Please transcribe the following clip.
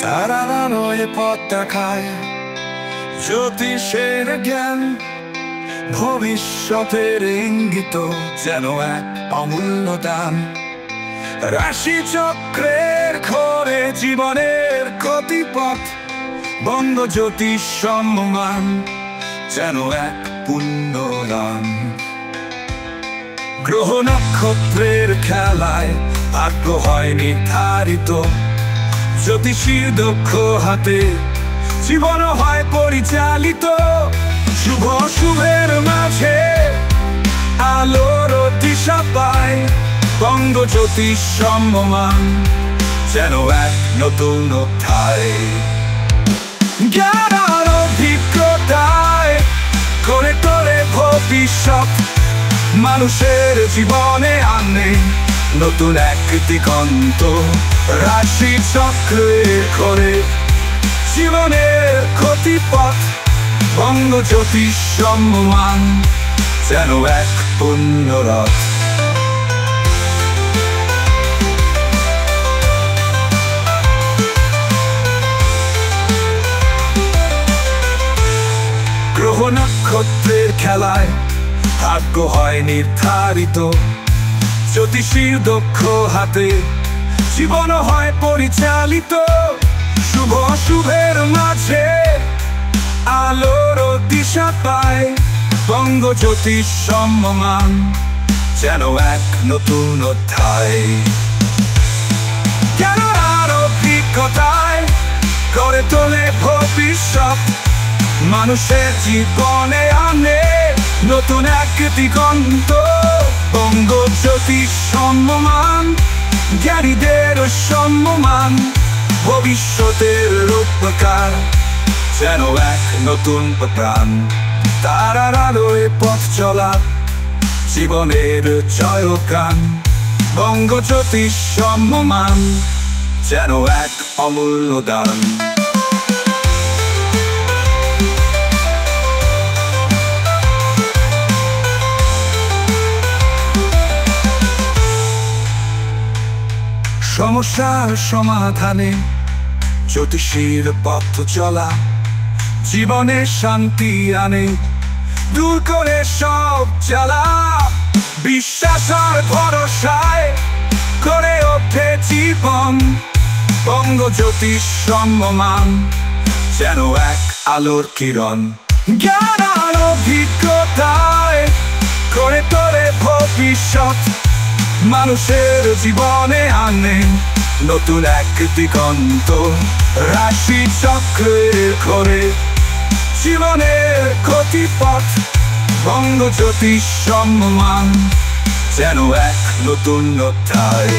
তারারা নয় পথ দেখায় জ্যোতিষের জ্ঞান, ভবিষ্যতের ইঙ্গিত যেন এক অমূল্য দান। রাশি চক্রের ঘরে জীবনের গতিপথ, বঙ্গ জ্যোতিষ সম্মান যেন এক পুণ্যদান। গ্রহ নক্ষত্রের খেলায় ভাগ্য হয় নির্ধারিত, জ্যোতিষীর দক্ষ হাতে জীবন হয় পরিচালিত। শুভ শুভের মাঝে আলোর দিশা পায়, বঙ্গ জ্যোতিষ সম্মান যেন এক নতুন অধ্যায়। জ্ঞান আর অভিজ্ঞতায় করে তোলে ভবিষ্যৎ, মানুষের জীবনে আনে নতুন এক দিগন্ত। রাশি চক্রে করে জীবনের গতিপথ, বঙ্গ জ্যোতিষ সম্মান যেন এক পুণ্যরথ। গ্রহ নক্ষত্রের খেলায় ভাগ্য হয় নির্ধারিত, জ্যোতিষীর দক্ষ হাতে জীবন হয় পরিচালিত। শুভ শুভের মাঝে আলোর দিশা পায়, বঙ্গ জ্যোতিষ সম্মান যেন এক নতুন অধ্যায়। জ্ঞান আর অভিজ্ঞতায় করে তোলে ভবিষ্যৎ, মানুষের জীবনে আনে নতুন এক দিগন্ত। বঙ্গ জ্যোতিষ সম্মান জ্ঞানীদের সম্মান, ভবিষ্যতের রূপকার যেন এক নতুন প্রাণ। তারার আলোয় পথ চলা জীবনের জয়গান, বঙ্গ জ্যোতিষ সম্মান যেন এক অমূল্য দান। সমস্যার সমাধানে জ্যোতিষীর পথ চলা, জীবনে শান্তি আনে দূর করে সব জ্বালা। বিশ্বাস আর ভরসায় করে ওঠে জীবন, বঙ্গ জ্যোতিষ সম্মান যেন এক আলোর কিরণ। জ্ঞান আর অভিজ্ঞতায় করে তোলে ভবিষ্যৎ, মানুষের জীবনে আনে নতুন এক দিগন্ত। রাশি চক্রের ঘরে জীবনের গতিপথ, বঙ্গ জ্যোতিষ সম্মান যেন এক নতুন অধ্যায়।